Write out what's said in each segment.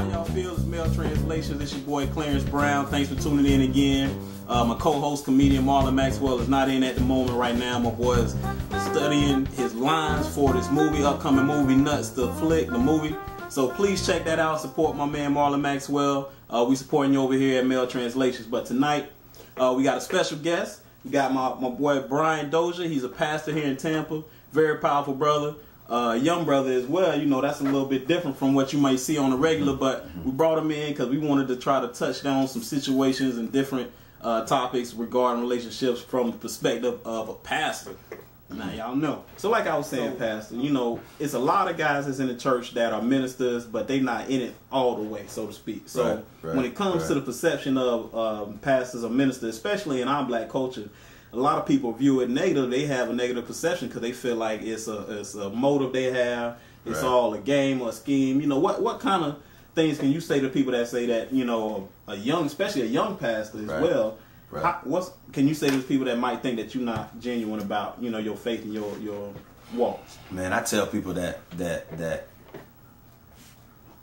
How y'all feel? It's Male Translations. It's your boy Clarence Brown. Thanks for tuning in again. My co-host, comedian Marlon Maxwell, is not in at the moment right now. My boy is studying his lines for this movie, upcoming movie, Nuts, the flick, the movie. So please check that out. Support my man Marlon Maxwell. We supporting you over here at Male Translations. But tonight, we got a special guest. We got my boy Brian Dozier. He's a pastor here in Tampa. Very powerful brother. Young brother as well. You know, that's a little bit different from what you might see on the regular, but we brought him in because we wanted to try to touch down some situations and different topics regarding relationships from the perspective of a pastor. Now y'all know. So like I was saying, pastor, you know, it's a lot of guys that's in the church that are ministers, but they not in it all the way, so to speak. So when it comes to the perception of pastors or ministers, especially in our black culture, a lot of people view it negative. They have a negative perception because they feel like it's a motive they have. It's all a game or a scheme. You know, what kind of things can you say to people that say that, you know, especially a young pastor as well? What can you say to people that might think that you're not genuine about, you know, your faith and your walks? Man, I tell people that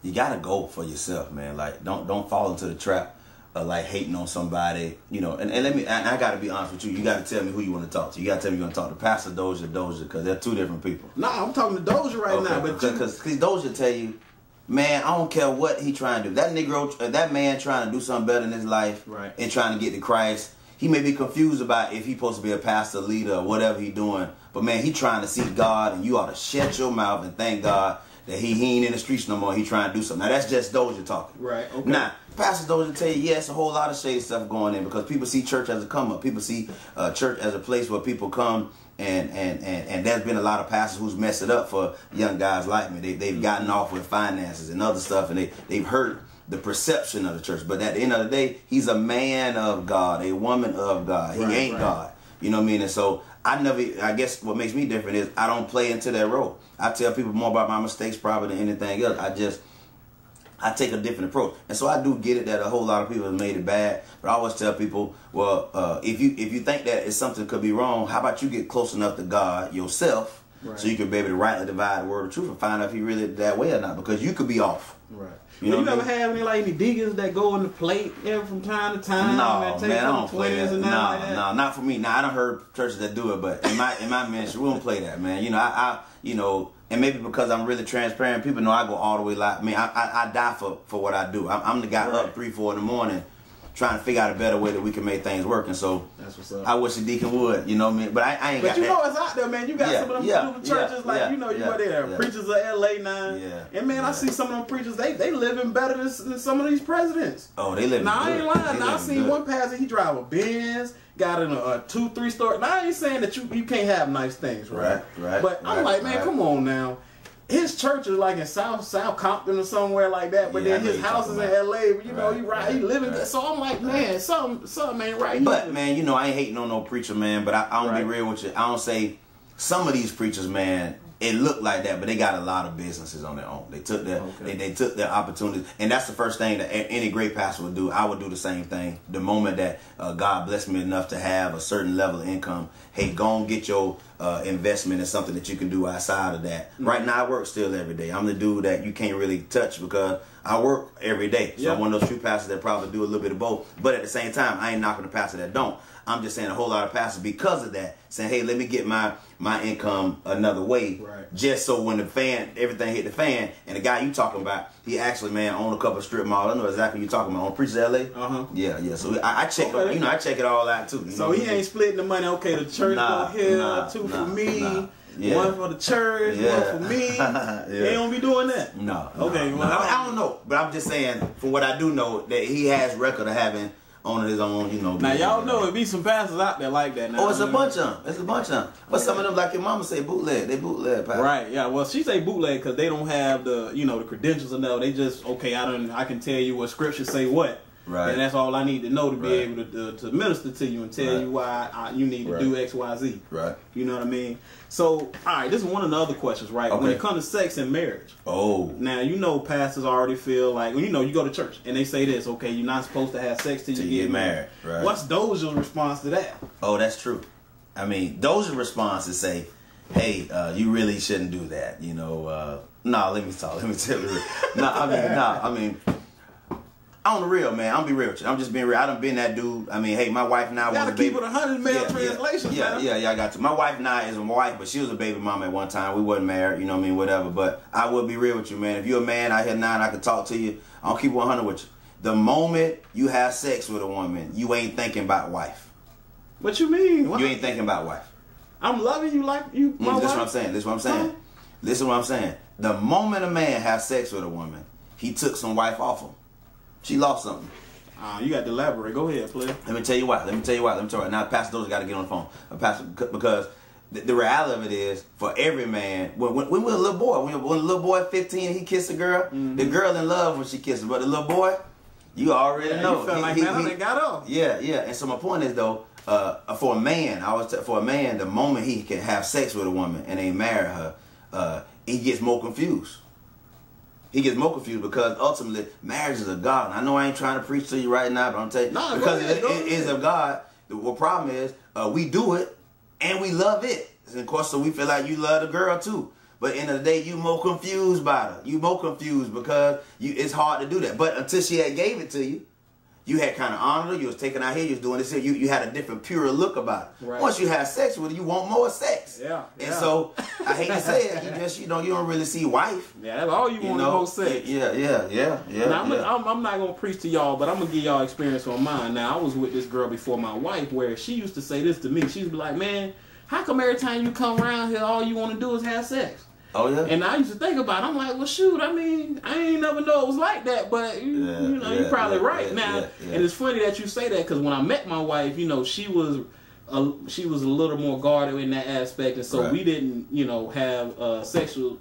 you gotta go for yourself, man. Like don't fall into the trap of like hating on somebody, you know. And I gotta be honest with you. You gotta tell me who you want to talk to. You gotta tell me you want to talk to Pastor Dozier, because they're two different people. Nah, I'm talking to Dozier right now, but because Dozier tell you, man, I don't care what he trying to do. That man trying to do something better in his life, and trying to get to Christ. He may be confused about if he's supposed to be a pastor, leader, or whatever he's doing. But man, he trying to seek God, and you ought to shut your mouth and thank God that he ain't in the streets no more. He trying to do something. Now that's just Dozier talking. Right. Okay. Now, Pastor Dozier tell you, yes, a whole lot of shady stuff going in because people see church as a come up. People see church as a place where people come and there's been a lot of pastors who's messed it up for young guys like me. They've gotten off with finances and other stuff, and they've hurt the perception of the church. But at the end of the day, he's a man of God, a woman of God. He ain't God. You know what I mean? And so I guess what makes me different is I don't play into that role. I tell people more about my mistakes probably than anything else. I take a different approach. And so I do get it that a whole lot of people have made it bad. But I always tell people, well, if you think that it's something could be wrong, how about you get close enough to God yourself so you can be able to rightly divide the word of truth and find out if he really that way or not, because you could be off. Right. You never have any deacons that go on the plate from time to time? No, man, I don't play that. No, not for me. Now I done heard churches that do it, but in my ministry, we don't play that, man. You know, and maybe because I'm really transparent, people know I go all the way. Like, I mean, I die for what I do. I'm the guy up 3, 4 in the morning trying to figure out a better way that we can make things work. And so that's what's up. I wish the deacon would, you know what I mean? But I ain't got that. But you know it's out there, man. You got some of them churches, like, you know, you go there. Preachers of LA now. And man, I see some of them preachers, they living better than some of these presidents. Oh, they living good. Now, I ain't lying. Now, I seen one pastor, he drive a Benz, got in a 2, 3 story. Now, I ain't saying that you can't have nice things, right? But I'm like, man, come on now. His church is like in South Compton or somewhere like that, but then his house is in LA. But you know, he living. So I'm like, man, something ain't right. But man, you know, I ain't hating on no preacher, man. But I don't be real with you. I don't say some of these preachers, man. It looked like that, but they got a lot of businesses on their own. They took their they took their opportunities, and that's the first thing that any great pastor would do. I would do the same thing. The moment that God blessed me enough to have a certain level of income, hey, go and get your investment in something that you can do outside of that. Right now, I work still every day. I'm the dude that you can't really touch because I work every day. So I'm one of those true pastors that probably do a little bit of both. But at the same time, I ain't knocking the pastor that don't. I'm just saying a whole lot of pastors, because of that, saying, hey, let me get my income another way. Just so when everything hit the fan, and the guy you talking about, he actually, man, own a couple of strip malls. I know exactly what you're talking about. On Preachers LA? Yeah. So I check I check it all out too. So he ain't splitting the money, okay, the church go here, 2 for me. One for the church, one for me. They don't be doing that. No. Okay. Well, I don't know, but I'm just saying, from what I do know, that he has record of having on his own, you know. Now y'all know it be some pastors out there like that. Now, it's a bunch of them. But some of them, like your mama say, bootleg. They bootleg pastors. Right. Yeah. Well, she say bootleg because they don't have the the credentials enough. They just I can tell you what scripture say what. Right. And that's all I need to know to be able to minister to you and tell you why you need to do X, Y, Z. Right. You know what I mean? So, all right, this is one of the other questions, right? When it comes to sex and marriage. Now, you know pastors already feel like, you go to church and they say this, okay, you're not supposed to have sex till you get married. Right. What's Dozier's response to that? Oh, that's true. I mean, Dozier's response is say, hey, you really shouldn't do that. You know, no, let me tell you. I mean, on the real, man. I'm be real with you. I'm just being real. I done been that dude. I mean, hey, my wife and I was a baby. Gotta keep it 100 male translation, man. Yeah, I got to. My wife and I is my wife, but she was a baby mama at one time. We wasn't married, you know what I mean, whatever. But I will be real with you, man. If you're a man out here now and I can talk to you, I'll keep 100 with you. The moment you have sex with a woman, you ain't thinking about wife. What you mean? What? You ain't thinking about wife. I'm loving you like you, my wife. This is what I'm saying. This is what I'm saying. The moment a man has sex with a woman, he took some wife off him. She lost something. You got to elaborate. Go ahead, player. Let me tell you why. Now, Pastor Dozier got to get on the phone. Pastor, because the reality of it is, for every man, when we're a little boy, when a little boy 15, he kissed a girl, the girl in love when she kisses, but the little boy, you already know. You felt like, man, I got off. Yeah. And so my point is, though, for a man, the moment he can have sex with a woman and ain't marry her, he gets more confused. He gets more confused because ultimately marriage is of God. And I know I ain't trying to preach to you right now, but I'm telling you, because it is of God. The problem is we do it and we love it. And of course, so we feel like you love the girl too. But at the end of the day, you more confused by her. You more confused because it's hard to do that. But until she had gave it to you, you had kind of honored her. You was taking out here. You was doing this here. You had a different, purer look about it. Right. Once you have sex with her, you want more sex. Yeah. And so, I hate to say it, you just, you don't really see wife. Yeah, that's all you want is more sex. Yeah. Now, I'm not going to preach to y'all, but I'm going to give y'all experience on mine. Now, I was with this girl before my wife where she used to say this to me. She'd be like, man, how come every time you come around here, all you want to do is have sex? Oh, yeah. And I used to think about it. I'm like, well, shoot, I mean, I ain't never know it was like that, but, you're probably right. Now, and it's funny that you say that because when I met my wife, she was a little more guarded in that aspect, and so we didn't, have sexual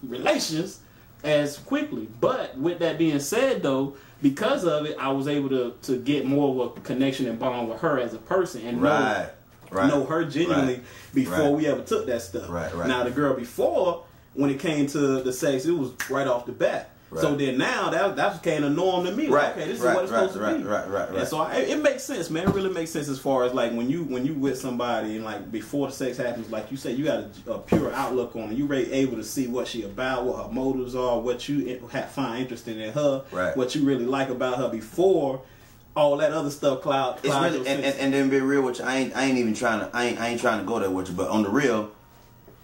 relations as quickly. But with that being said, though, because of it, I was able to get more of a connection and bond with her as a person and know her genuinely before we ever took that stuff. Right. Now, the girl before, when it came to the sex, it was right off the bat. Right. So then now that became a norm to me. Right. Okay, this is what it's supposed to be. Right. And so it makes sense, man. It really makes sense as far as like when you with somebody and like before the sex happens, like you say, you got a pure outlook on her. You really able to see what she about, what her motives are, what you find interesting in her, what you really like about her before all that other stuff cloud it's really, and then be real with you, I ain't trying to go there with you, but on the real,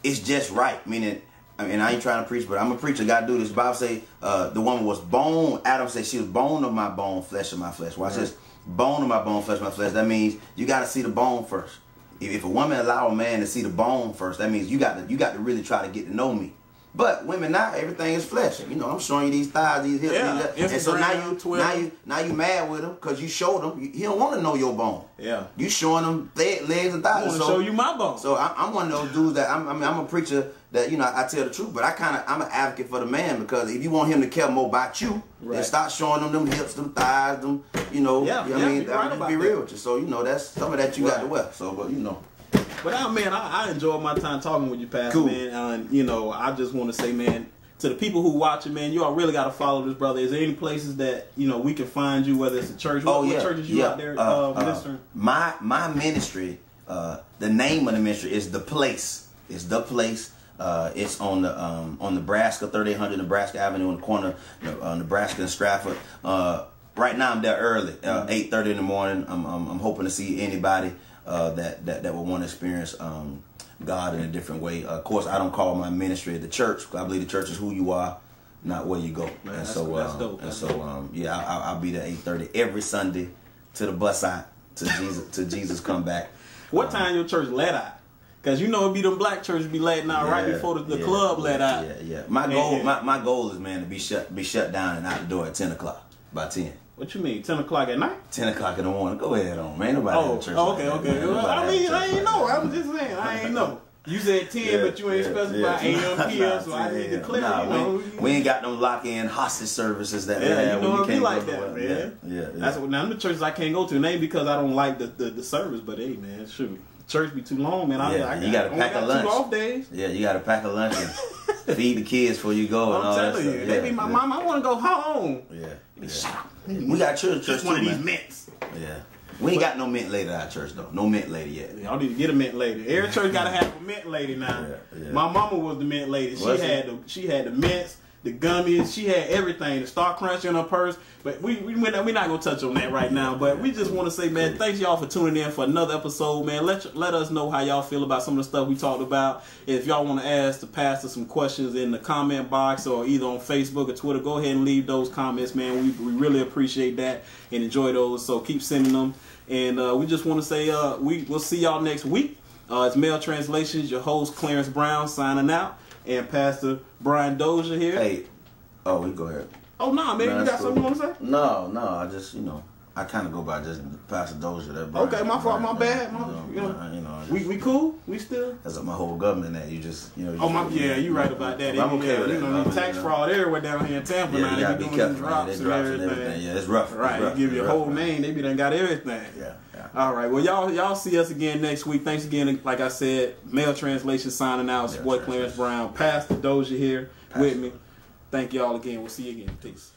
it's just right. Meaning, I ain't trying to preach, but I'm a preacher. Gotta do this. The Bible say the woman was bone. Adam said she was bone of my bone, flesh of my flesh. Watch this. Bone of my bone, flesh of my flesh. That means you got to see the bone first. If a woman allow a man to see the bone first, that means you got to really try to get to know me. But women now, everything is flesh. I'm showing you these thighs, these hips, these, and so now you mad with him because you showed him. He don't want to know your bone. Yeah, you showing him legs and thighs. I want to show you my bone. So I'm one of those dudes that I'm a preacher that I tell the truth, but I'm an advocate for the man because if you want him to care more about you, then start showing them hips, them thighs, them I'm just be real with you. So that's some of that you got to wear. So But I enjoyed my time talking with you, Pastor, man. I just want to say, man, to the people who watching, man, you all really got to follow this brother. Is there any places that we can find you, whether it's a church? What churches you out there ministering? My ministry, the name of the ministry is The Place. It's The Place. It's on Nebraska, 3800 Nebraska Avenue, on the corner of Nebraska and Stratford. Right now I'm there early, 8:30 in the morning. I'm hoping to see anybody that will want to experience God in a different way. Of course, I don't call my ministry the church. I believe the church is who you are, not where you go. Man, and so I'll be there 8:30 every Sunday to the bus out to Jesus come back. What time your church let out? Because it be them black churches be letting out right before the club let out. Yeah. My goal is, man, to be shut down and out the door at 10 o'clock, by 10. What you mean, 10 o'clock at night? 10 o'clock in the morning. Go ahead on, man. Nobody at church. Okay. Well, I ain't know. I'm just saying, I ain't know. You said 10, but you ain't specified AM, PM, so I need to clear. We ain't got them lock-in hostage services that we have. It be like that, man. Yeah. That's what. Now, the churches I can't go to, it ain't because I don't like the service, but hey, man, shoot. Church be too long, man. You got to pack a lunch. 2 off days. Yeah, you got to pack a lunch and feed the kids before you go and all that stuff. They be my mom. I want to go home. Yeah. Shut up. We got church one too, of these mints. Yeah. We ain't got no mint lady at our church though. No mint lady yet. Y'all need to get a mint lady. Every church gotta have a mint lady now. Yeah. My mama was the mint lady. She had the mints, the gummies. She had everything. The Star Crunch in her purse. But we're not gonna touch on that right now. But we just want to say, man, thanks y'all for tuning in for another episode, man. Let us know how y'all feel about some of the stuff we talked about. If y'all want to ask the pastor some questions in the comment box or either on Facebook or Twitter, go ahead and leave those comments, man. We really appreciate that and enjoy those. So keep sending them. And we just want to say we'll see y'all next week. It's Male Translations. Your host Clarence Brown signing out, and Pastor Brian Dozier here. Hey, we go ahead. Oh no, man, you got something you want to say? No, I just I kind of go by just Pastor Dozier. Okay, my fault, my bad. We cool? We still? That's like my whole government. That you just you right about that. I'm okay with that. Tax fraud everywhere down here in Tampa now. Yeah, they be doing drops and everything. Yeah, it's rough. Right, they give you a whole name. They be done got everything. Yeah. All right, well y'all see us again next week. Thanks again. Like I said, Male Translation signing out. It's boy Clarence Brown, Pastor Dozier here with me. Thank y'all again. We'll see you again. Peace.